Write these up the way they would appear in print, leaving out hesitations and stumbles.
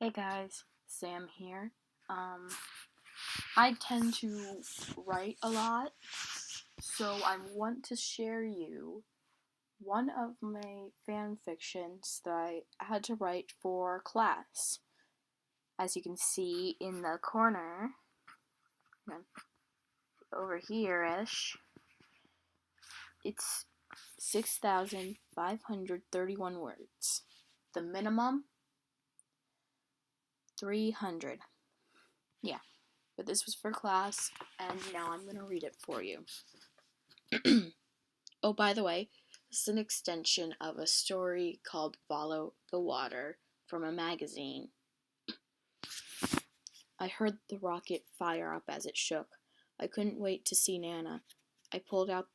Hey guys, Sam here. Um, I tend to write a lot, so I want to share you one of my fan fictions that I had to write for class. As you can see in the corner, over here-ish, it's 6,531 words. The minimum, 300. Yeah. But this was for class, and now I'm going to read it for you. Oh, by the way, this is an extension of a story called Follow the Water from a magazine. I heard the rocket fire up as it shook. I couldn't wait to see Nana. I pulled out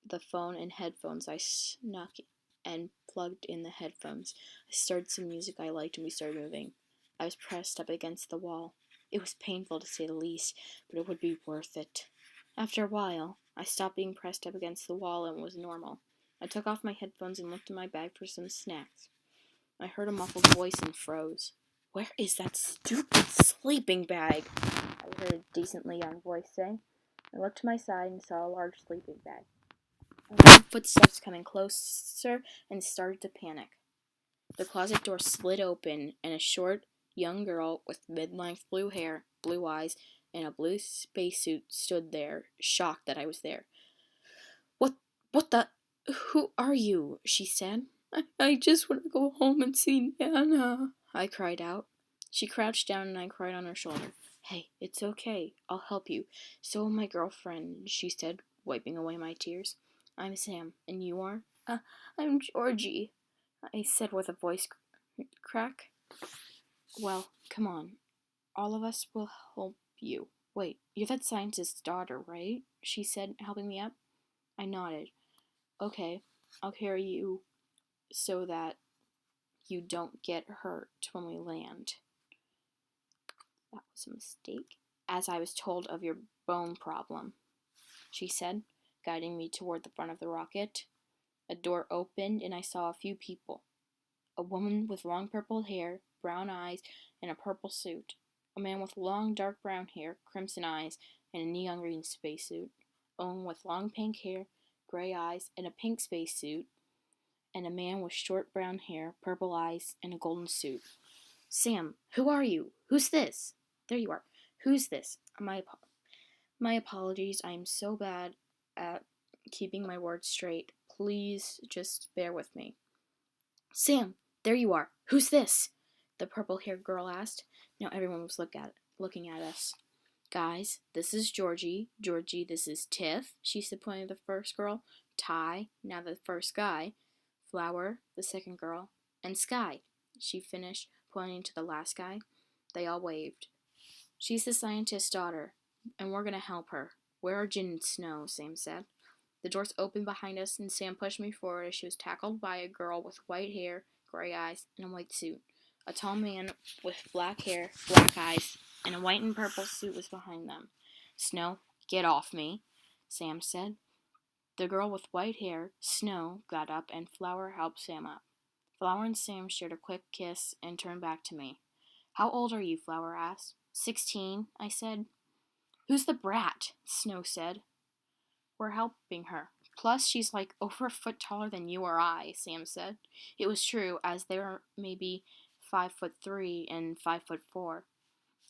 the phone and headphones. I snuck and plugged in the headphones. I started some music I liked and we started moving. I was pressed up against the wall. It was painful to say the least, but it would be worth it. After a while, I stopped being pressed up against the wall and was normal. I took off my headphones and looked in my bag for some snacks. I heard a muffled voice and froze. Where is that stupid sleeping bag? I heard a decently young voice say. I looked to my side and saw a large sleeping bag. I heard footsteps coming closer and started to panic. The closet door slid open and a short, young girl with mid-length blue hair, blue eyes, and a blue spacesuit stood there, shocked that I was there. What the? Who are you? She said. I just want to go home and see Nana, I cried out. She crouched down and I cried on her shoulder. Hey, it's okay. I'll help you. So will my girlfriend, she said, wiping away my tears. I'm Sam, and you are? I'm Georgie, I said with a voice crack. Well, come on. All of us will help you. Wait, you're that scientist's daughter, right? She said, helping me up. I nodded. Okay, I'll carry you so that you don't get hurt when we land. That was a mistake, as I was told of your bone problem, she said, guiding me toward the front of the rocket. A door opened and I saw a few people. A woman with long purple hair, brown eyes, and a purple suit. A man with long dark brown hair, crimson eyes, and a neon green spacesuit. A woman with long pink hair, gray eyes, and a pink spacesuit. And a man with short brown hair, purple eyes, and a golden suit. Sam, who are you? Who's this? There you are. Who's this? My apologies. I am so bad at keeping my words straight. Please just bear with me. Sam, there you are. Who's this? The purple-haired girl asked. Now everyone was looking at us. Guys, this is Georgie. Georgie, this is Tiff, she said, pointing to the first girl. Ty, now the first guy. Flower, the second girl. And Sky, she finished, pointing to the last guy. They all waved. She's the scientist's daughter, and we're going to help her. Where are Jin and Snow? Sam said. The doors opened behind us, and Sam pushed me forward as she was tackled by a girl with white hair, gray eyes, and a white suit. A tall man with black hair, black eyes, and a white and purple suit was behind them. Snow, get off me, Sam said. The girl with white hair, Snow, got up, and Flower helped Sam up. Flower and Sam shared a quick kiss and turned back to me. How old are you? Flower asked. 16, I said. Who's the brat? Snow said. We're helping her. Plus, she's like over a foot taller than you or I, Sam said. It was true, as they were maybe 5'3" and 5'4".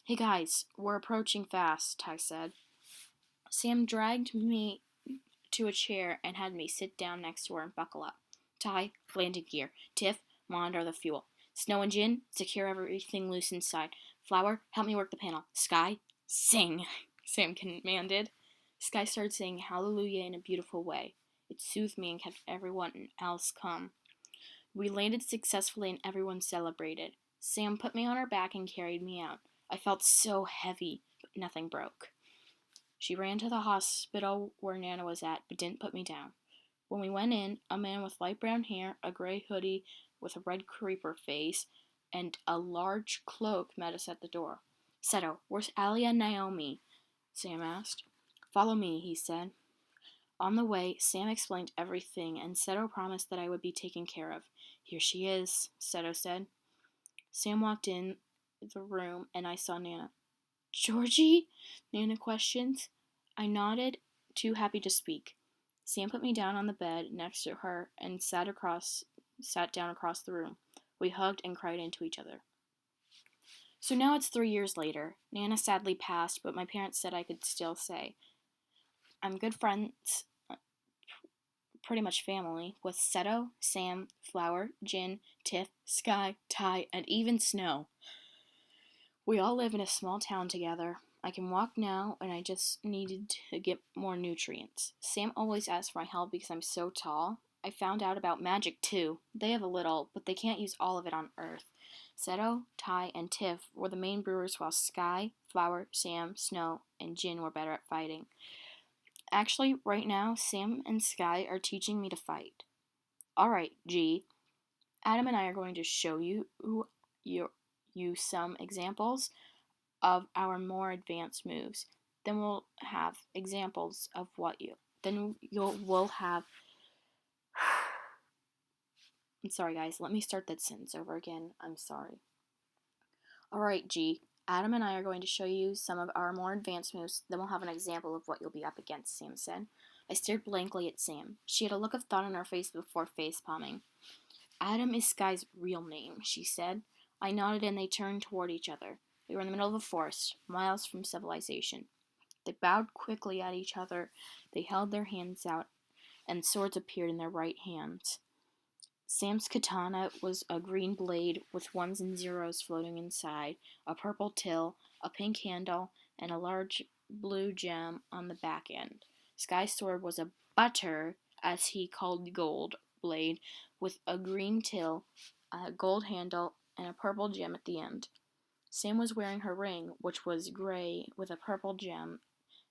Hey guys, we're approaching fast, Ty said. Sam dragged me to a chair and had me sit down next to her and buckle up. Ty, landing gear. Tiff, monitor the fuel. Snow and Jin, secure everything loose inside. Flower, help me work the panel. Sky, sing, Sam commanded. Sky started saying hallelujah in a beautiful way. It soothed me and kept everyone else calm. We landed successfully and everyone celebrated. Sam put me on her back and carried me out. I felt so heavy, but nothing broke. She ran to the hospital where Nana was at, but didn't put me down. When we went in, a man with light brown hair, a gray hoodie with a red creeper face, and a large cloak met us at the door. Seto, where's Allie and Naomi? Sam asked. Follow me, he said. On the way, Sam explained everything, and Seto promised that I would be taken care of. Here she is, Seto said. Sam walked in the room and I saw Nana. Georgie? Nana questions. I nodded, too happy to speak. Sam put me down on the bed next to her and sat down across the room. We hugged and cried into each other. So now it's 3 years later. Nana sadly passed, but my parents said I could still say I'm good friends, pretty much family, with Seto, Sam, Flower, Jin, Tiff, Sky, Ty, and even Snow. We all live in a small town together. I can walk now, and I just needed to get more nutrients. Sam always asks for my help because I'm so tall. I found out about magic too. They have a little, but they can't use all of it on Earth. Seto, Ty, and Tiff were the main brewers, while Sky, Flower, Sam, Snow, and Jin were better at fighting. Actually, right now, Sam and Sky are teaching me to fight. Alright, G. Adam and I are going to show you some examples of our more advanced moves. Then we'll have examples of we'll have. I'm sorry, guys. Let me start that sentence over again. I'm sorry. Alright, G. Adam and I are going to show you some of our more advanced moves, then we'll have an example of what you'll be up against, Sam said. I stared blankly at Sam. She had a look of thought on her face before face-palming. Adam is Sky's real name, she said. I nodded and they turned toward each other. We were in the middle of a forest, miles from civilization. They bowed quickly at each other. They held their hands out, and swords appeared in their right hands. Sam's katana was a green blade with ones and zeros floating inside, a purple till, a pink handle, and a large blue gem on the back end. Sky's sword was a butter, as he called the gold blade, with a green till, a gold handle, and a purple gem at the end. Sam was wearing her ring, which was gray with a purple gem,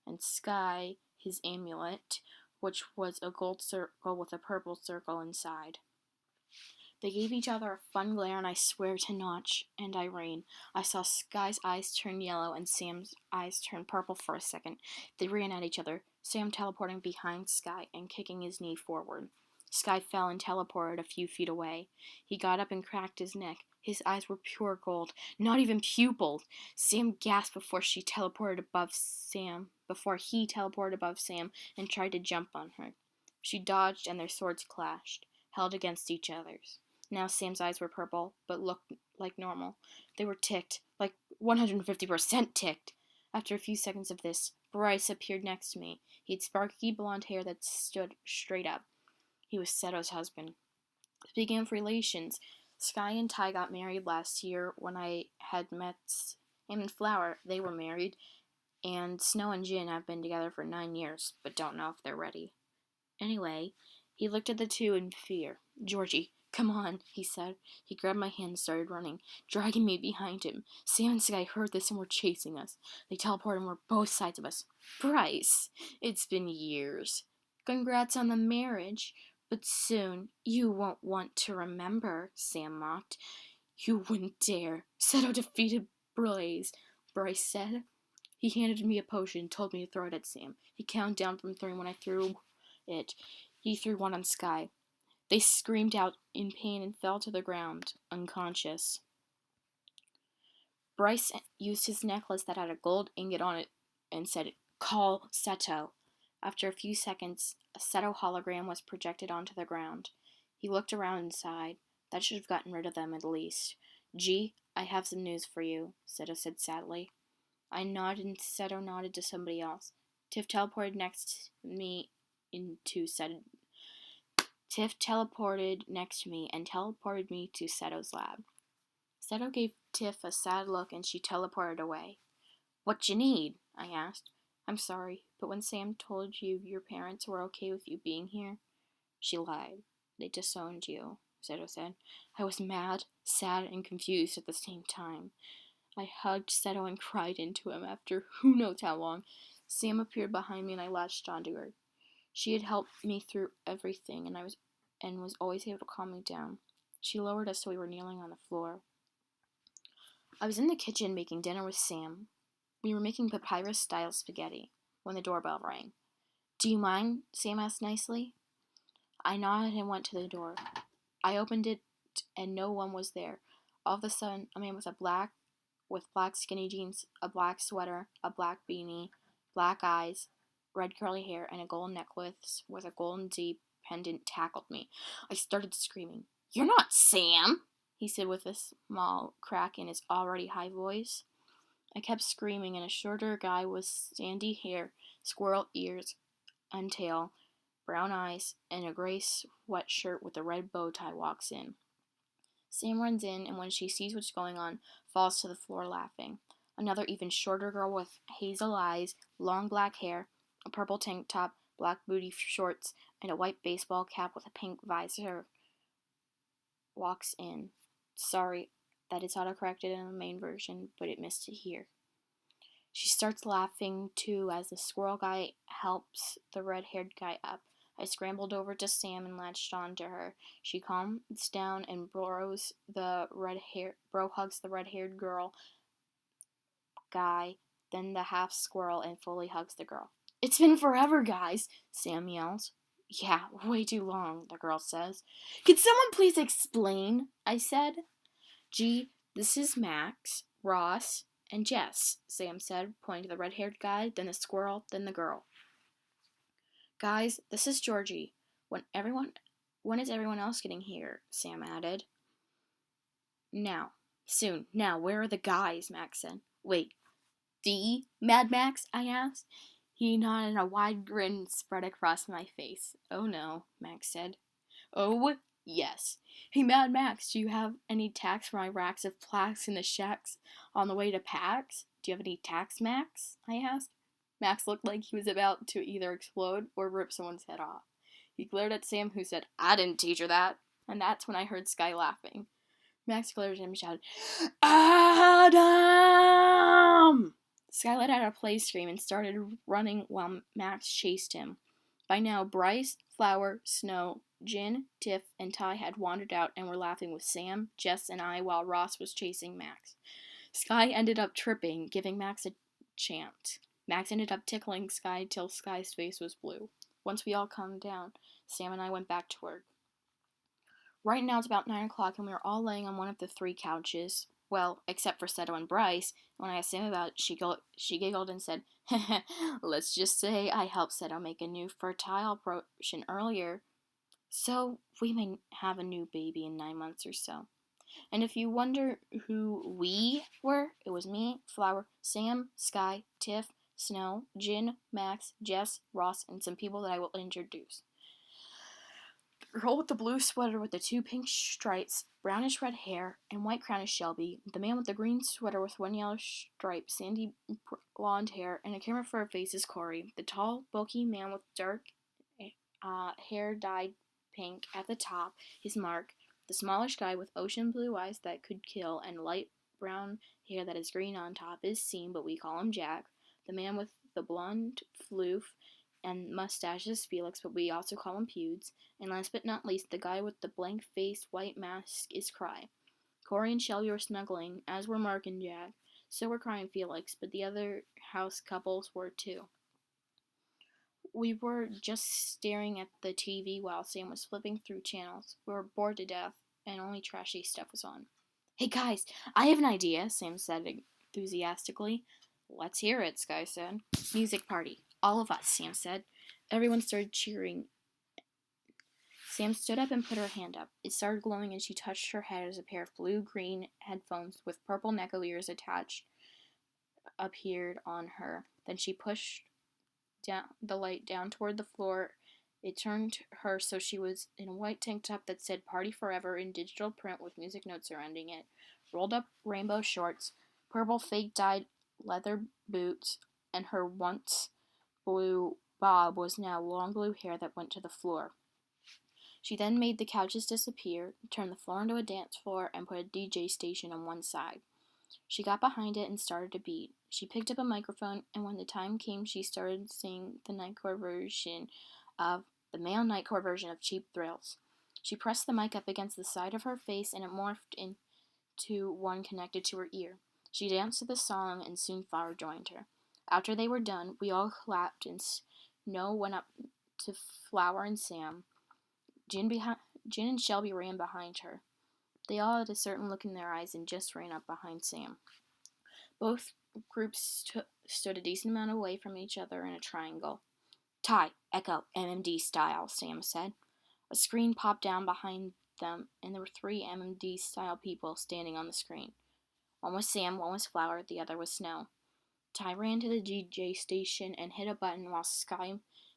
and Sky his amulet, which was a gold circle with a purple circle inside. They gave each other a fun glare, and I swear to Notch and Irene, I saw Sky's eyes turn yellow and Sam's eyes turn purple for a second. They ran at each other, Sam teleporting behind Sky and kicking his knee forward. Sky fell and teleported a few feet away. He got up and cracked his neck. His eyes were pure gold, not even pupilled. Sam gasped before he teleported above Sam and tried to jump on her. She dodged and their swords clashed, held against each other's. Now Sam's eyes were purple, but looked like normal. They were ticked, like 150% ticked. After a few seconds of this, Bryce appeared next to me. He had sparky blonde hair that stood straight up. He was Seto's husband. Speaking of relations, Sky and Ty got married last year when I had met Sam and Flower. They were married, and Snow and Jin have been together for 9 years, but don't know if they're ready. Anyway, he looked at the two in fear. Georgie, come on, he said. He grabbed my hand and started running, dragging me behind him. Sam and Sky heard this and were chasing us. They teleported and were both sides of us. Bryce, it's been years. Congrats on the marriage. But soon, you won't want to remember, Sam mocked. You wouldn't dare. Seto defeated Blaze, Bryce said. He handed me a potion and told me to throw it at Sam. He counted down from 3 when I threw it. He threw 1 on Sky. They screamed out in pain and fell to the ground, unconscious. Bryce used his necklace that had a gold ingot on it and said, "Call Seto." After a few seconds, a Seto hologram was projected onto the ground. He looked around and sighed. That should have gotten rid of them at least. G, I have some news for you, Seto said sadly. I nodded and Seto nodded to somebody else. Tiff teleported next to me and teleported me to Seto's lab. Seto gave Tiff a sad look and she teleported away. What you need? I asked. I'm sorry, but when Sam told you your parents were okay with you being here, she lied. They disowned you, Seto said. I was mad, sad, and confused at the same time. I hugged Seto and cried into him after who knows how long. Sam appeared behind me and I latched onto her. She had helped me through everything and was always able to calm me down. She lowered us so we were kneeling on the floor. I was in the kitchen making dinner with Sam. We were making papyrus-style spaghetti when the doorbell rang. Do you mind? Sam asked nicely. I nodded and went to the door. I opened it and no one was there. All of a sudden, a man with a black with black skinny jeans, a black sweater, a black beanie, black eyes, red curly hair, and a gold necklace with a golden Z pendant tackled me. I started screaming. "You're not Sam!" he said with a small crack in his already high voice. I kept screaming, and a shorter guy with sandy hair, squirrel ears and tail, brown eyes, and a gray sweatshirt with a red bow tie walks in. Sam runs in, and when she sees what's going on, falls to the floor laughing. Another even shorter girl with hazel eyes, long black hair, a purple tank top, black booty shorts, and a white baseball cap with a pink visor walks in. Sorry, that is autocorrected in the main version, but it missed it here. She starts laughing too as the squirrel guy helps the red-haired guy up. I scrambled over to Sam and latched onto her. She calms down and bro hugs the red-haired girl guy, then the half squirrel, and fully hugs the girl. "It's been forever, guys," Sam yells. "Yeah, way too long," the girl says. "Could someone please explain?" I said. "Gee, this is Max, Ross, and Jess," Sam said, pointing to the red-haired guy, then the squirrel, then the girl. "Guys, this is Georgie. When is everyone else getting here?" Sam added. "Now. Soon. Now, where are the guys?" Max said. "Wait, the Mad Max?" I asked. He nodded and a wide grin spread across my face. "Oh no," Max said. "Oh, yes. Hey, Mad Max, do you have any tacks for my racks of plaques in the shacks on the way to PAX? Do you have any tacks, Max?" I asked. Max looked like he was about to either explode or rip someone's head off. He glared at Sam, who said, "I didn't teach her that." And that's when I heard Sky laughing. Max glared at him and shouted, "Adam!" Sky let out a play scream and started running while Max chased him. By now, Bryce, Flower, Snow, Jin, Tiff, and Ty had wandered out and were laughing with Sam, Jess, and I while Ross was chasing Max. Sky ended up tripping, giving Max a chant. Max ended up tickling Sky till Sky's face was blue. Once we all calmed down, Sam and I went back to work. Right now it's about 9 o'clock and we were all laying on one of the 3 couches. Well, except for Seto and Bryce. When I asked Sam about it, she giggled and said, "Let's just say I helped Seto make a new fertile potion earlier, so we may have a new baby in 9 months or so." And if you wonder who we were, it was me, Flower, Sam, Sky, Tiff, Snow, Jin, Max, Jess, Ross, and some people that I will introduce. The girl with the blue sweater with the 2 pink stripes, brownish red hair, and white crown is Shelby. The man with the green sweater with 1 yellow stripe, sandy blonde hair, and a camera for a face is Corey. The tall, bulky man with dark hair dyed pink at the top is Mark. The smallish guy with ocean blue eyes that could kill and light brown hair that is green on top is Seam, but we call him Jack. The man with the blonde floof and mustache is Felix, but we also call him Pewds. And last but not least, the guy with the blank-faced white mask is Cry. Corey and Shelby were snuggling, as were Mark and Jack. So were Cry and Felix, but the other house couples were too. We were just staring at the TV while Sam was flipping through channels. We were bored to death, and only trashy stuff was on. "Hey guys, I have an idea," Sam said enthusiastically. "Let's hear it," Sky said. "Music party. All of us," Sam said. Everyone started cheering. Sam stood up and put her hand up. It started glowing and she touched her head as a pair of blue-green headphones with purple Neko ears attached appeared on her. Then she pushed the light down toward the floor. It turned her so she was in a white tank top that said "Party Forever" in digital print with music notes surrounding it, rolled up rainbow shorts, purple fake-dyed leather boots, and her once blue bob was now long blue hair that went to the floor. She then made the couches disappear, turned the floor into a dance floor, and put a DJ station on one side. She got behind it and started to beat. She picked up a microphone, and when the time came, she started singing the male nightcore version of Cheap Thrills. She pressed the mic up against the side of her face, and it morphed into one connected to her ear. She danced to the song, and soon Flower joined her. After they were done, we all clapped, and Snow went up to Flower and Sam. Jin and Shelby ran behind her. They all had a certain look in their eyes and just ran up behind Sam. Both groups stood a decent amount away from each other in a triangle. Ty, Echo, MMD style, Sam said. A screen popped down behind them, and there were 3 MMD style people standing on the screen. One was Sam, one was Flower, the other was Snow. Ty ran to the DJ station and hit a button while Sky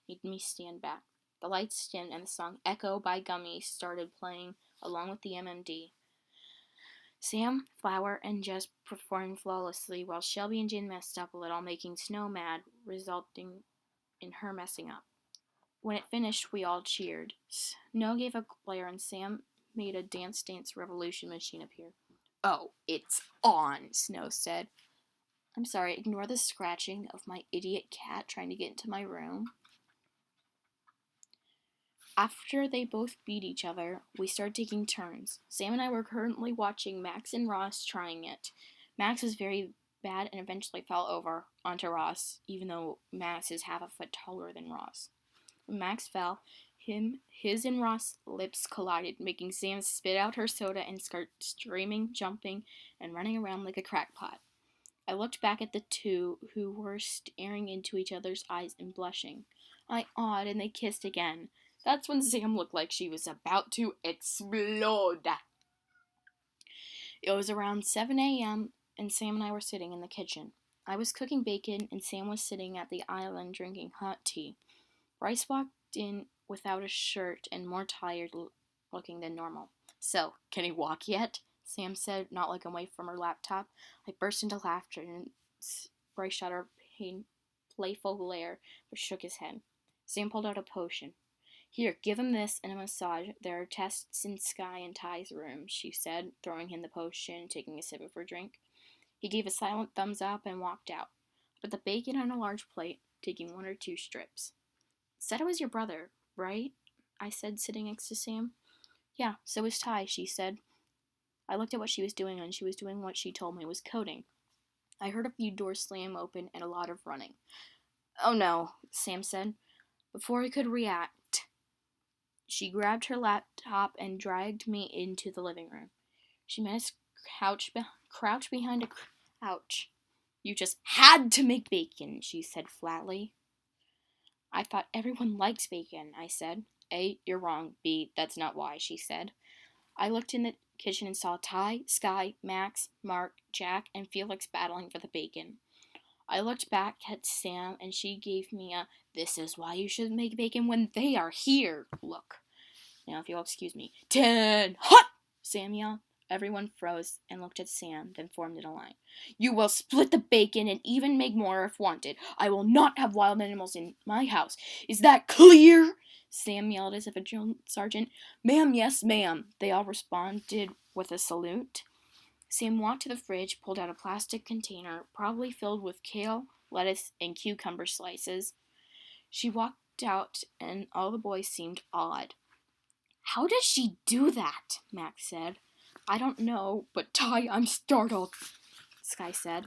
made me stand back. The lights dimmed and the song Echo by Gummy started playing along with the MMD. Sam, Flower, and Jess performed flawlessly while Shelby and Jin messed up a little, making Snow mad, resulting in her messing up. When it finished, we all cheered. Snow gave a glare and Sam made a Dance Dance Revolution machine appear. Oh, it's on, Snow said. I'm sorry, ignore the scratching of my idiot cat trying to get into my room. After they both beat each other, we started taking turns. Sam and I were currently watching Max and Ross trying it. Max was very bad and eventually fell over onto Ross, even though Max is half a foot taller than Ross. When Max fell, his and Ross' lips collided, making Sam spit out her soda and start screaming, jumping, and running around like a crackpot. I looked back at the two, who were staring into each other's eyes and blushing. I awed, and they kissed again. That's when Sam looked like she was about to explode. It was around 7 a.m., and Sam and I were sitting in the kitchen. I was cooking bacon, and Sam was sitting at the island drinking hot tea. Bryce walked in without a shirt and more tired looking than normal. So, can he walk yet? Sam said, not looking away from her laptop. I burst into laughter, and Bryce shot her playful glare, but shook his head. Sam pulled out a potion. Here, give him this and a massage. There are tests in Sky and Ty's room, she said, throwing him the potion and taking a sip of her drink. He gave a silent thumbs up and walked out. I put the bacon on a large plate, taking 1 or 2 strips. Said it was your brother, right? I said, sitting next to Sam. Yeah, so is Ty, she said. I looked at what she was doing, and she was doing what she told me was coding. I heard a few doors slam open and a lot of running. Oh no, Sam said. Before I could react, she grabbed her laptop and dragged me into the living room. She made us crouch behind a couch. You just had to make bacon, she said flatly. I thought everyone likes bacon, I said. A, you're wrong. B, that's not why, she said. I looked in the kitchen and saw Ty, Sky, Max, Mark, Jack, and Felix battling for the bacon. I looked back at Sam, and she gave me a, this is why you should make bacon when they are here look. Now, if you'll excuse me. 10, hot! Sam yelled. Everyone froze and looked at Sam, then formed in a line. You will split the bacon and even make more if wanted. I will not have wild animals in my house. Is that clear? Sam yelled as if a drill sergeant. Ma'am, yes, ma'am. They all responded with a salute. Sam walked to the fridge, pulled out a plastic container, probably filled with kale, lettuce, and cucumber slices. She walked out, and all the boys seemed odd. How does she do that? Max said. I don't know, but Ty, I'm startled, Sky said.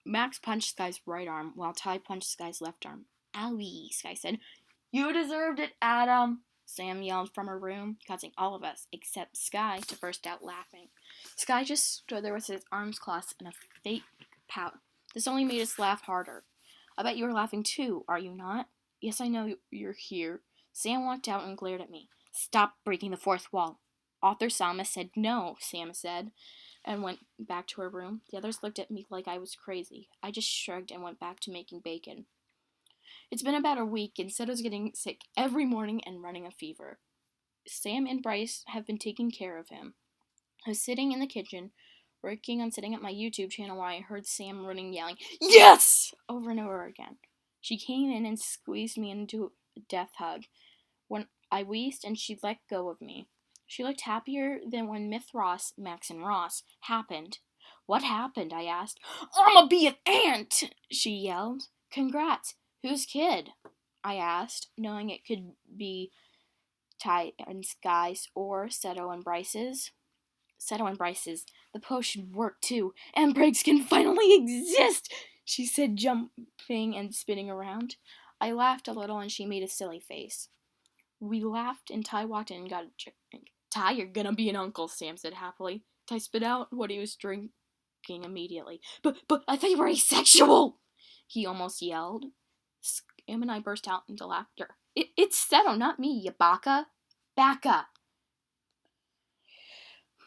Max punched Sky's right arm, while Ty punched Sky's left arm. Owie, Sky said. You deserved it, Adam, Sam yelled from her room, causing all of us, except Sky, to burst out laughing. Sky just stood there with his arms crossed and a fake pout. This only made us laugh harder. I bet you were laughing too, are you not? Yes, I know you're here. Sam walked out and glared at me. Stop breaking the fourth wall. Author Sama said no, Sam said, and went back to her room. The others looked at me like I was crazy. I just shrugged and went back to making bacon. It's been about a week, and Seto's getting sick every morning and running a fever. Sam and Bryce have been taking care of him. I was sitting in the kitchen, working on setting up my YouTube channel while I heard Sam running, yelling, Yes! Over and over again. She came in and squeezed me into a death hug. When I wheezed and she let go of me. She looked happier than when Max and Ross, happened. What happened? I asked. I'ma be an ant! She yelled. Congrats. Whose kid? I asked, knowing it could be Ty and Sky's or Seto and Bryce's. Seto and Bryce's. The potion worked too, and Briggs can finally exist, she said, jumping and spinning around. I laughed a little and she made a silly face. We laughed and Ty walked in and got a drink. Ty, you're gonna be an uncle, Sam said happily. Ty spit out what he was drinking blinking immediately. But I thought you were asexual! He almost yelled. Sam and I burst out into laughter. It's Seto, not me, you baka. Baka!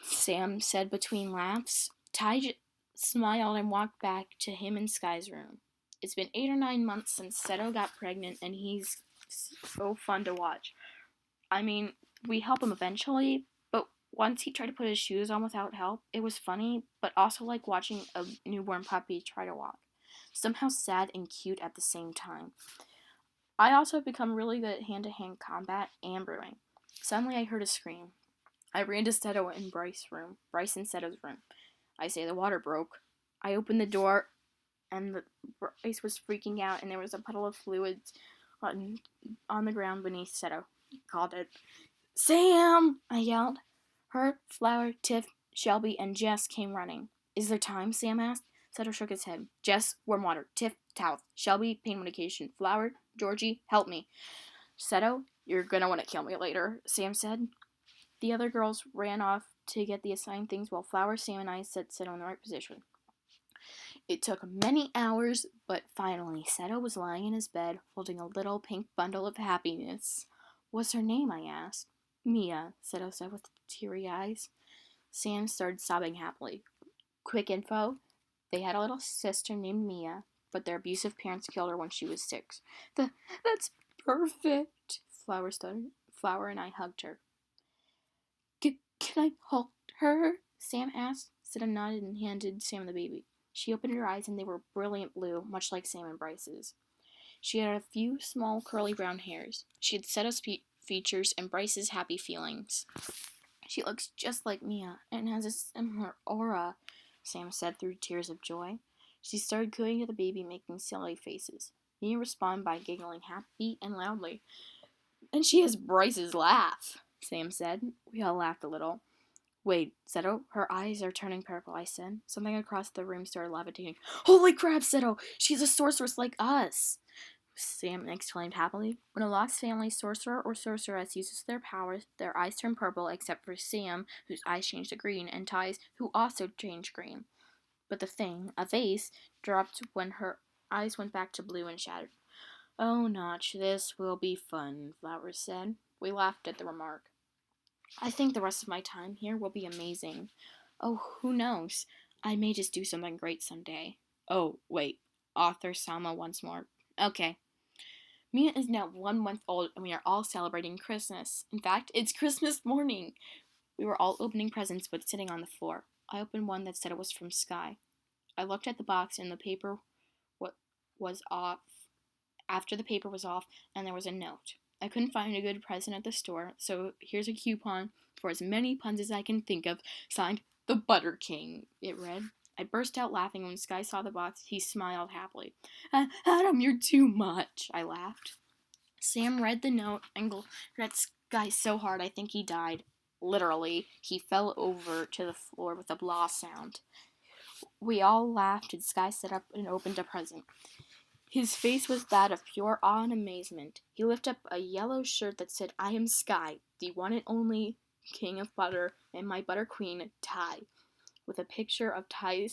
Sam said between laughs. Ty smiled and walked back to him and Sky's room. It's been 8 or 9 months since Seto got pregnant, and he's so fun to watch. I mean, we help him eventually, but once he tried to put his shoes on without help, it was funny, but also like watching a newborn puppy try to walk. Somehow sad and cute at the same time. I also have become really good at hand-to-hand combat and brewing. Suddenly I heard a scream. I ran to Seto and Bryce and Seto's room. I say the water broke. I opened the door, and Bryce was freaking out, and there was a puddle of fluids on the ground beneath Seto. He called it. Sam! I yelled. Her, Flower, Tiff, Shelby, and Jess came running. Is there time? Sam asked. Seto shook his head. Jess, warm water. Tiff, towels. Shelby, pain medication. Flower, Georgie, help me. Seto, you're gonna want to kill me later, Sam said. The other girls ran off to get the assigned things while Flower, Sam, and I set Seto in the right position. It took many hours, but finally Seto was lying in his bed, holding a little pink bundle of happiness. What's her name? I asked. Mia, Seto said with teary eyes. Sam started sobbing happily. Quick info. They had a little sister named Mia, but their abusive parents killed her when she was 6. That's perfect, Flower stuttered. Flower and I hugged her. Can I hold her? Sam asked. Seto nodded and handed Sam the baby. She opened her eyes and they were brilliant blue, much like Sam and Bryce's. She had a few small curly brown hairs. She had Seto's features and Bryce's happy feelings. She looks just like Mia and has a similar aura, Sam said through tears of joy. She started cooing to the baby, making silly faces. Mia responded by giggling happy and loudly. And she has Bryce's laugh, Sam said. We all laughed a little. Wait, Seto, her eyes are turning purple, I said. Something across the room started levitating. Holy crap, Seto! She's a sorceress like us! Sam exclaimed happily. When a Lox family sorcerer or sorceress uses their powers, their eyes turn purple, except for Sam, whose eyes change to green, and Ty's, who also change green. But the thing, a vase, dropped when her eyes went back to blue and shattered. Oh, Notch, this will be fun, Flowers said. We laughed at the remark. I think the rest of my time here will be amazing. Oh, who knows? I may just do something great someday. Oh, wait. Author Sama once more. Okay. Mia is now 1 month old and we are all celebrating Christmas. In fact, it's Christmas morning. We were all opening presents but sitting on the floor. I opened one that said it was from Sky. I looked at the box and the paper was off. After the paper was off and there was a note. I couldn't find a good present at the store, so here's a coupon for as many puns as I can think of, signed The Butter King, it read. I burst out laughing when Sky saw the box. He smiled happily. Adam, you're too much, I laughed. Sam read the note and glared at Sky so hard I think he died. Literally, he fell over to the floor with a blah sound. We all laughed and Sky sat up and opened a present. His face was that of pure awe and amazement. He lifted up a yellow shirt that said, I am Sky, the one and only king of butter, and my butter queen, Ty, with a picture of Ty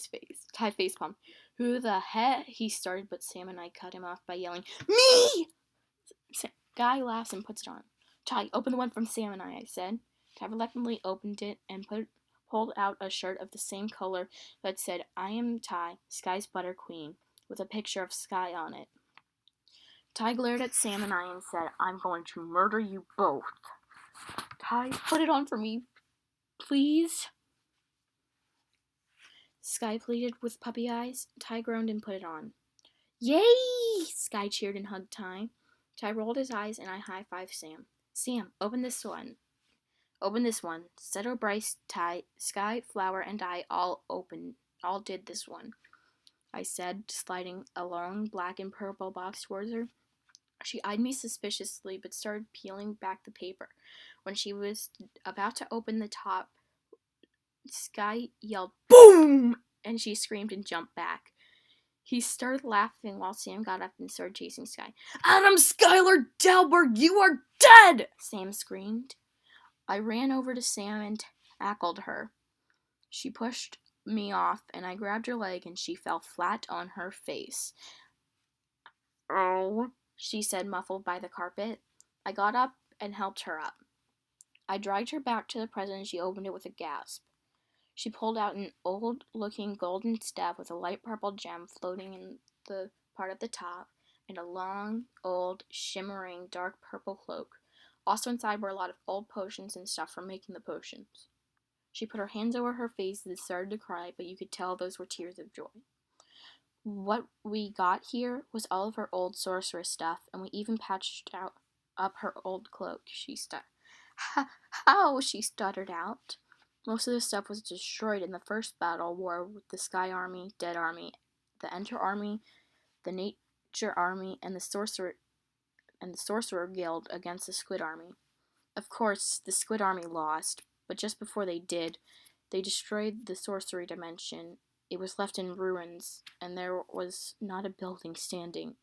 facepalm. Who the heck? He started, but Sam and I cut him off by yelling, Me! Sky laughs and puts it on. Ty, open the one from Sam and I said. Ty reluctantly opened it and pulled out a shirt of the same color that said, I am Ty, Sky's butter queen, with a picture of Sky on it. Ty glared at Sam and I and said, I'm going to murder you both. Ty, put it on for me, please. Sky pleaded with puppy eyes. Ty groaned and put it on. Yay! Sky cheered and hugged Ty. Ty rolled his eyes and I high-fived Sam. Sam, open this one. Open this one. Seto, Bryce, Ty, Sky, Flower, and I all did this one, I said, sliding a long black and purple box towards her. She eyed me suspiciously, but started peeling back the paper. When she was about to open the top, Sky yelled, Boom! And she screamed and jumped back. He started laughing while Sam got up and started chasing Sky. Adam Skylar Dalberg, you are dead! Sam screamed. I ran over to Sam and tackled her. She pushed me off, and I grabbed her leg, and she fell flat on her face. "Oh," she said, muffled by the carpet. I got up and helped her up. I dragged her back to the present, and she opened it with a gasp. She pulled out an old-looking golden staff with a light purple gem floating in the part of the top, and a long, old, shimmering, dark purple cloak. Also inside were a lot of old potions and stuff for making the potions. She put her hands over her face and started to cry, but you could tell those were tears of joy. What we got here was all of her old sorceress stuff, and we even patched up her old cloak. How? She stuttered out. Most of the stuff was destroyed in the first battle war with the Sky Army, Dead Army, the Enter Army, the Nature Army, and the Sorcerer Guild against the Squid Army. Of course, the Squid Army lost, but just before they did, they destroyed the sorcery dimension. It was left in ruins, and there was not a building standing.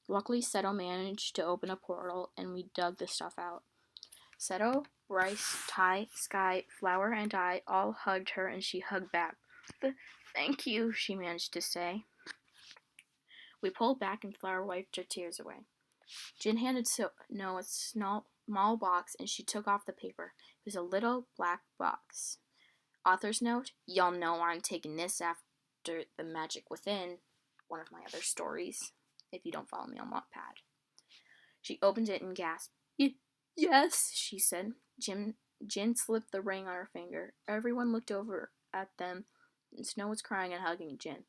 Luckily, Seto managed to open a portal, and we dug the stuff out. Seto, Rice, Ty, Sky, Flower, and I all hugged her, and she hugged back. "Thank you," she managed to say. We pulled back, and Flower wiped her tears away. Jin handed Snow a small box, and she took off the paper. It was a little black box. Author's note: y'all know I'm taking this after The Magic Within, one of my other stories, if you don't follow me on Wattpad. She opened it and gasped. Yes, she said. Jin slipped the ring on her finger. Everyone looked over at them, and Snow was crying and hugging Jin.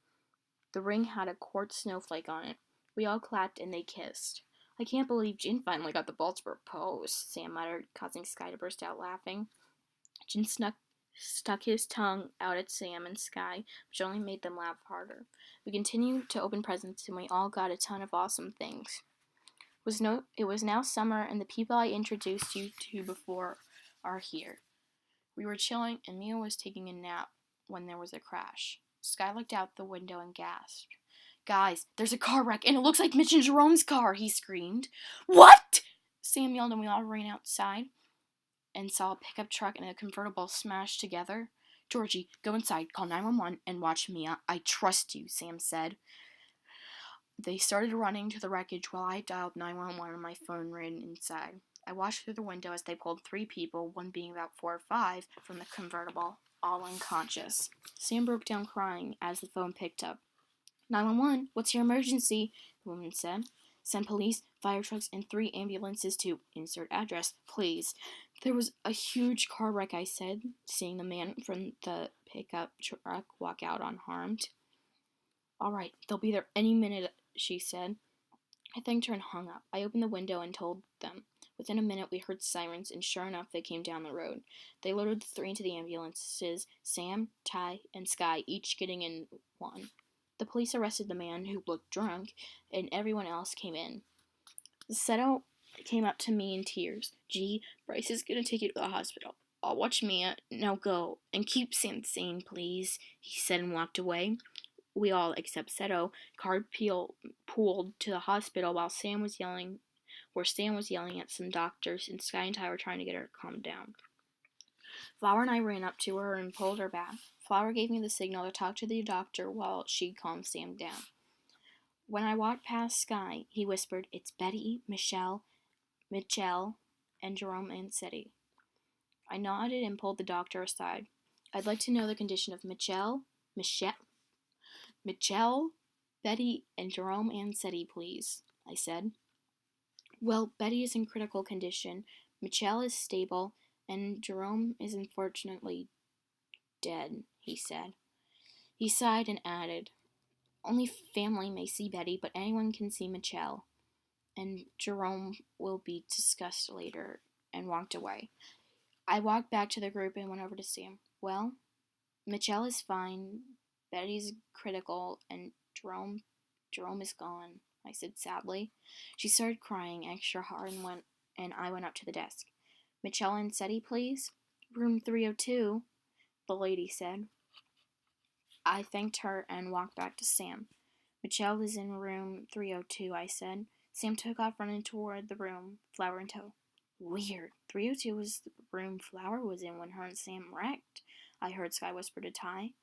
The ring had a quartz snowflake on it. We all clapped and they kissed. "I can't believe Jin finally got the ball to propose," Sam muttered, causing Sky to burst out laughing. Jin stuck his tongue out at Sam and Sky, which only made them laugh harder. We continued to open presents, and we all got a ton of awesome things. It was now summer, and the people I introduced you to before are here. We were chilling, and Mia was taking a nap when there was a crash. Sky looked out the window and gasped. "Guys, there's a car wreck, and it looks like Mitch and Jerome's car," he screamed. "What?" Sam yelled, and we all ran outside and saw a pickup truck and a convertible smashed together. "Georgie, go inside, call 911, and watch Mia. I trust you," Sam said. They started running to the wreckage while I dialed 911 on my phone ran inside. I watched through the window as they pulled 3 people, one being about 4 or 5, from the convertible, all unconscious. Sam broke down crying as the phone picked up. 911, what's your emergency? The woman said. Send police, fire trucks, and 3 ambulances to insert address, please. There was a huge car wreck, I said, seeing the man from the pickup truck walk out unharmed. All right, they'll be there any minute, she said. I thanked her and hung up. I opened the window and told them. Within a minute, we heard sirens, and sure enough, they came down the road. They loaded the 3 into the ambulances, Sam, Ty, and Sky, each getting in one. The police arrested the man who looked drunk, and everyone else came in. Seto came up to me in tears. "Gee, Bryce is gonna take you to the hospital. I'll watch Mia. Now go, and keep Sam sane, please," he said and walked away. We all, except Seto, carpooled to the hospital while Sam was yelling at some doctors, and Sky and Ty were trying to get her to calm down. Flower and I ran up to her and pulled her back. Flower gave me the signal to talk to the doctor while she calmed Sam down. When I walked past Sky, he whispered, "It's Betty, Michelle, and Jerome Ansetti." I nodded and pulled the doctor aside. "I'd like to know the condition of Michelle, Betty, and Jerome Ansetti, please," I said. "Well, Betty is in critical condition, Michelle is stable, and Jerome is unfortunately dead," he said. He sighed and added, "Only family may see Betty, but anyone can see Michelle, and Jerome will be discussed later," and walked away. I walked back to the group and went over to Sam. "Well, Michelle is fine, Betty's critical, and Jerome is gone," I said sadly. She started crying extra hard and I went up to the desk. "Michelle Ansetti, please." "Room 302, the lady said. I thanked her and walked back to Sam. "Michelle is in room 302, I said. Sam took off running toward the room, Flower in tow. "Weird. 302 was the room Flower was in when her and Sam wrecked," I heard Sky whisper to Ty.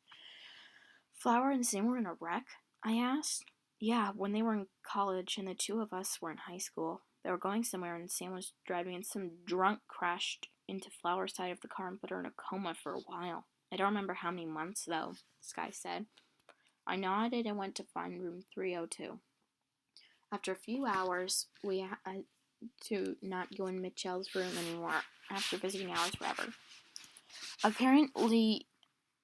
Flower and Sam were in a wreck? I asked. Yeah, when they were in college and the two of us were in high school. They were going somewhere and Sam was driving and some drunk crashed into Flower's side of the car and put her in a coma for a while. I don't remember how many months, though, Sky said. I nodded and went to find room 302. After a few hours, we had to not go in Mitchell's room anymore after visiting hours forever. Apparently,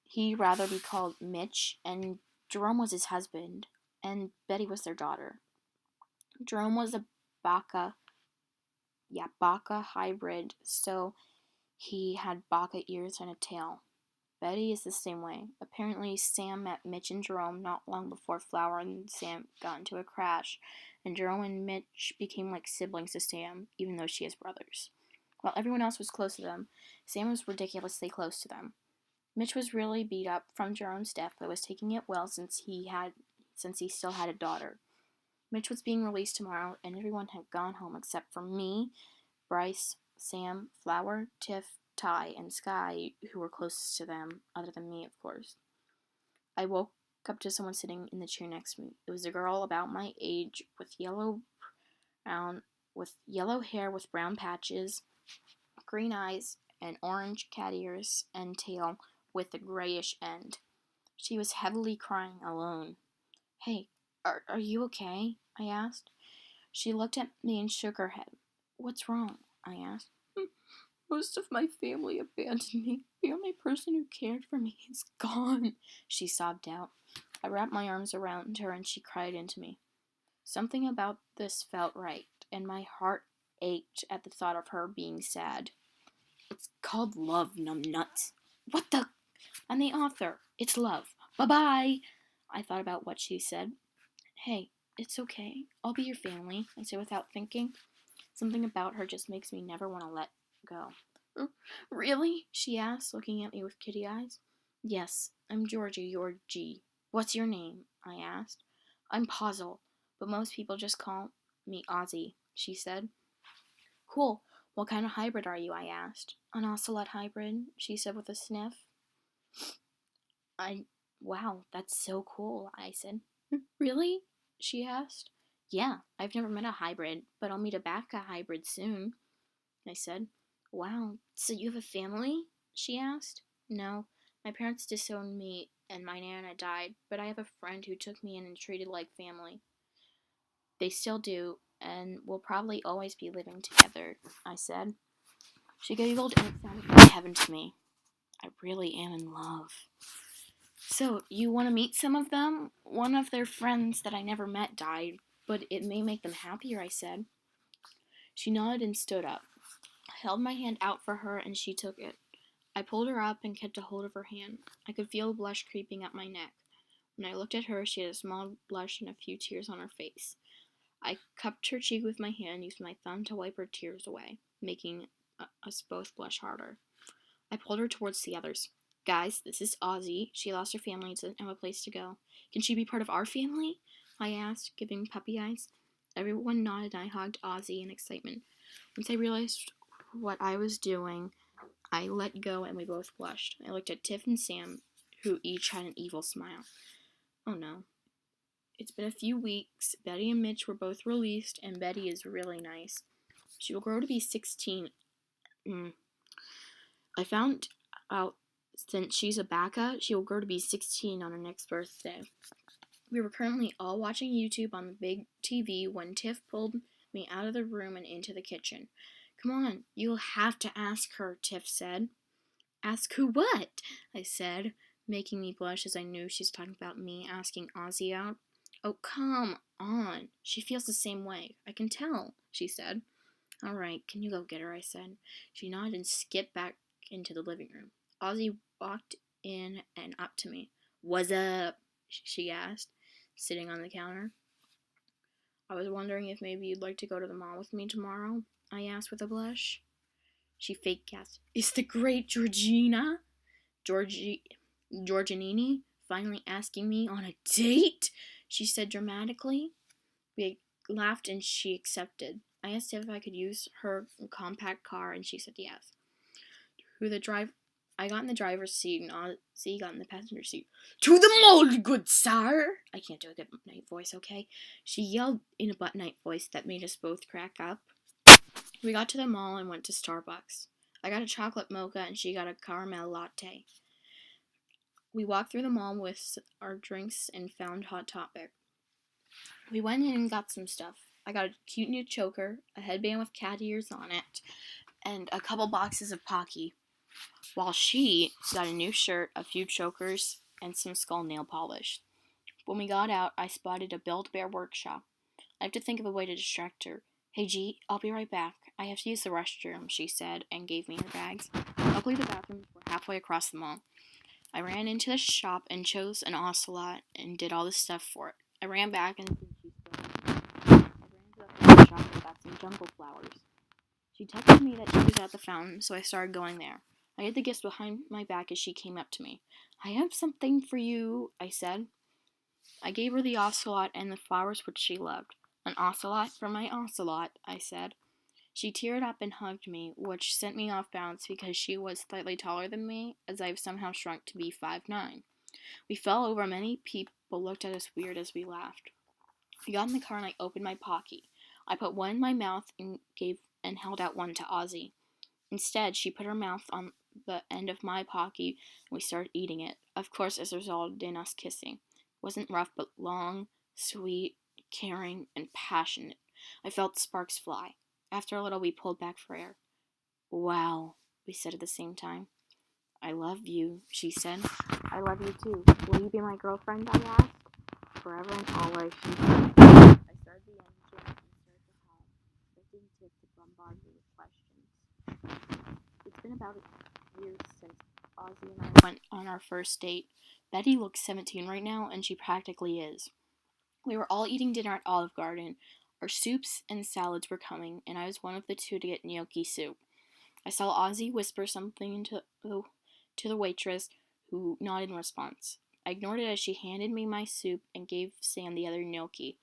he'd rather be called Mitch, and Jerome was his husband, and Betty was their daughter. Jerome was a Baka hybrid, so he had Baka ears and a tail. Betty is the same way. Apparently, Sam met Mitch and Jerome not long before Flower and Sam got into a crash, and Jerome and Mitch became like siblings to Sam, even though she has brothers. While everyone else was close to them, Sam was ridiculously close to them. Mitch was really beat up from Jerome's death, but was taking it well since he still had a daughter. Mitch was being released tomorrow, and everyone had gone home except for me, Bryce, Sam, Flower, Tiff, Ty, and Sky, who were closest to them, other than me, of course. I woke up to someone sitting in the chair next to me. It was a girl about my age with yellow hair with brown patches, green eyes, and orange cat ears and tail with a grayish end. She was heavily crying alone. Hey, are you okay? I asked. She looked at me and shook her head. What's wrong? I asked. Most of my family abandoned me. The only person who cared for me is gone, she sobbed out. I wrapped my arms around her and she cried into me. Something about this felt right, and my heart ached at the thought of her being sad. It's called love, numbnuts. What the? I'm the author. It's love. Bye-bye. I thought about what she said. Hey, it's okay. I'll be your family, I said without thinking. Something about her just makes me never want to let go. Really? She asked, looking at me with kitty eyes. Yes, I'm Georgie. What's your name? I asked. I'm Puzzle, but most people just call me Ozzy, she said. Cool. What kind of hybrid are you? I asked. An ocelot hybrid, she said with a sniff. Wow, that's so cool, I said. Really? She asked. Yeah, I've never met a hybrid, but I'll meet a Baka hybrid soon, I said. Wow, so you have a family? She asked. No, my parents disowned me and my Nana died, but I have a friend who took me in and treated like family. They still do, and we'll probably always be living together, I said. She giggled and it sounded like heaven to me. I really am in love. So, you want to meet some of them? One of their friends that I never met died, but it may make them happier, I said. She nodded and stood up. I held my hand out for her and she took it. I pulled her up and kept a hold of her hand. I could feel a blush creeping up my neck. When I looked at her, she had a small blush and a few tears on her face. I cupped her cheek with my hand and used my thumb to wipe her tears away, making us both blush harder. I pulled her towards the others. Guys, this is Ozzy. She lost her family and doesn't have a place to go. Can she be part of our family? I asked, giving puppy eyes. Everyone nodded and I hugged Ozzy in excitement. Once I realized what I was doing, I let go and we both blushed. I looked at Tiff and Sam, who each had an evil smile. Oh no. It's been a few weeks. Betty and Mitch were both released, and Betty is really nice. She will grow to be 16. I found out since she's a Baka, she will grow to be 16 on her next birthday. We were currently all watching YouTube on the big TV when Tiff pulled me out of the room and into the kitchen. Come on, you'll have to ask her, Tiff said. Ask who what? I said, making me blush as I knew she was talking about me asking Ozzy out. Oh, come on. She feels the same way. I can tell, she said. All right, can you go get her, I said. She nodded and skipped back into the living room. Ozzy walked in and up to me. What's up? She asked, sitting on the counter. I was wondering if maybe you'd like to go to the mall with me tomorrow, I asked with a blush. She fake gasped. Is the great Georgianini finally asking me on a date? She said dramatically. We laughed and she accepted. I asked if I could use her compact car and she said yes. Through the drive I got in the driver's seat and Ozzy got in the passenger seat. "To the mall, good sir!" I can't do a good night voice, okay? She yelled in a butt-night voice that made us both crack up. We got to the mall and went to Starbucks. I got a chocolate mocha and she got a caramel latte. We walked through the mall with our drinks and found Hot Topic. We went in and got some stuff. I got a cute new choker, a headband with cat ears on it, and a couple boxes of Pocky, while she got a new shirt, a few chokers, and some skull nail polish. When we got out, I spotted a Build-A-Bear workshop. I have to think of a way to distract her. "Hey, G, I'll be right back. I have to use the restroom," she said, and gave me her bags. Luckily, the bathrooms were halfway across the mall. I ran into the shop and chose an ocelot and did all the stuff for it. I ran back and she still I ran to the flower shop and got some jungle flowers. She texted me that she was at the fountain, so I started going there. I hid the gifts behind my back as she came up to me. "I have something for you," I said. I gave her the ocelot and the flowers which she loved. "An ocelot for my ocelot," I said. She teared up and hugged me, which sent me off balance because she was slightly taller than me, as I've somehow shrunk to be 5'9". We fell over. Many people looked at us weird as we laughed. We got in the car and I opened my Pocky. I put one in my mouth and held out one to Ozzy. Instead, she put her mouth on the end of my Pocky and we started eating it. Of course, this resulted in us kissing. It wasn't rough, but long, sweet, caring, and passionate. I felt sparks fly. After a little, we pulled back for air. "Wow," we said at the same time. "I love you," she said. "I love you too. Will you be my girlfriend?" I asked. "Forever and always," she said. I started the engine and started to hum, expecting Tiff to bombard me with questions. It's been about a year since Ozzy and I went on our first date. Betty looks 17 right now, and she practically is. We were all eating dinner at Olive Garden. Our soups and salads were coming, and I was one of the two to get gnocchi soup. I saw Ozzy whisper something to the waitress, who nodded in response. I ignored it as she handed me my soup and gave Sam the other gnocchi.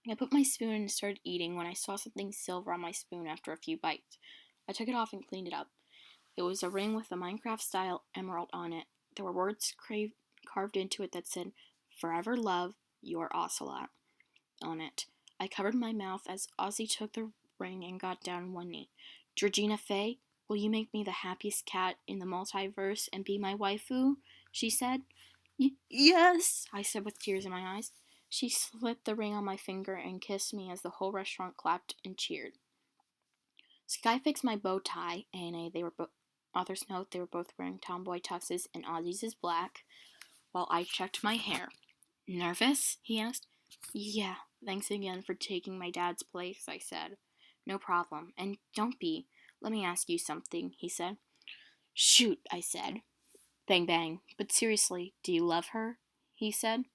I put my spoon in and started eating when I saw something silver on my spoon after a few bites. I took it off and cleaned it up. It was a ring with a Minecraft-style emerald on it. There were words carved into it that said, "Forever love, your ocelot," on it. I covered my mouth as Ozzy took the ring and got down on one knee. "Georgina Faye, will you make me the happiest cat in the multiverse and be my waifu?" she said. "Yes," I said with tears in my eyes. She slipped the ring on my finger and kissed me as the whole restaurant clapped and cheered. Sky fixed my bow tie, and author's note, they were both wearing tomboy tuxes and Ozzy's is black, while I checked my hair. "Nervous?" he asked. "Yeah, thanks again for taking my dad's place," I said. "No problem, and don't be. Let me ask you something," he said. "Shoot," I said. Bang, bang. "But seriously, do you love her?" he said.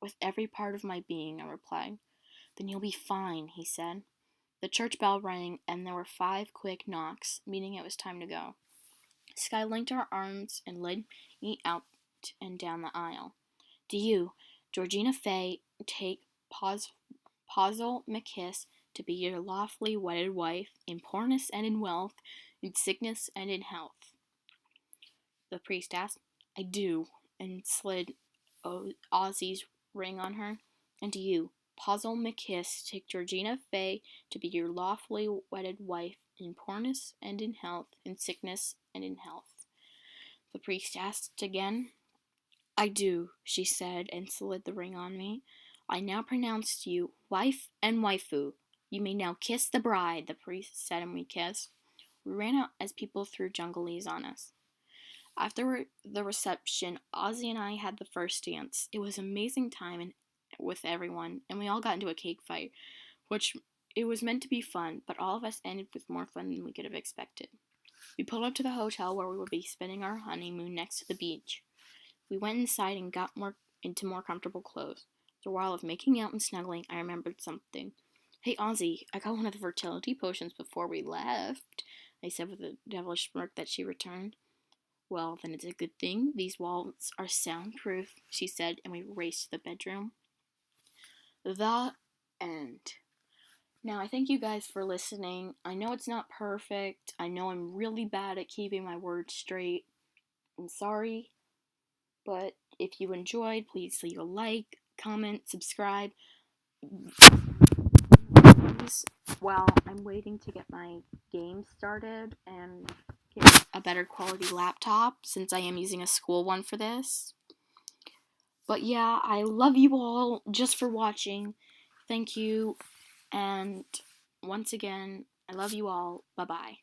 "With every part of my being," I replied. "Then you'll be fine," he said. The church bell rang, and there were 5 quick knocks, meaning it was time to go. Sky linked our arms and led me out and down the aisle. "Do you, Georgina Faye, take Pozzle McKiss to be your lawfully wedded wife, in poorness and in wealth, in sickness and in health?" the priest asked. "I do," and slid Ozzy's ring on her. "And do you, Pozzle McKiss, take Georgina Faye to be your lawfully wedded wife, in poorness and in health, in sickness and in health?" the priest asked again. "I do," she said, and slid the ring on me. "I now pronounce you wife and waifu. You may now kiss the bride," the priest said, and we kissed. We ran out as people threw junglees on us. After the reception, Ozzy and I had the first dance. It was an amazing time with everyone, and we all got into a cake fight, which it was meant to be fun, but all of us ended with more fun than we could have expected. We pulled up to the hotel where we would be spending our honeymoon next to the beach. We went inside and got into more comfortable clothes. After a while of making out and snuggling, I remembered something. "Hey, Ozzy, I got one of the fertility potions before we left," I said with a devilish smirk that she returned. "Well, then it's a good thing these walls are soundproof," she said, and we raced to the bedroom. The end. Now, I thank you guys for listening. I know it's not perfect. I know I'm really bad at keeping my words straight. I'm sorry, but if you enjoyed, please leave a like, comment, subscribe. While I'm waiting to get my game started and get a better quality laptop, since I am using a school one for this. But yeah, I love you all just for watching. Thank you, and once again, I love you all. Bye-bye.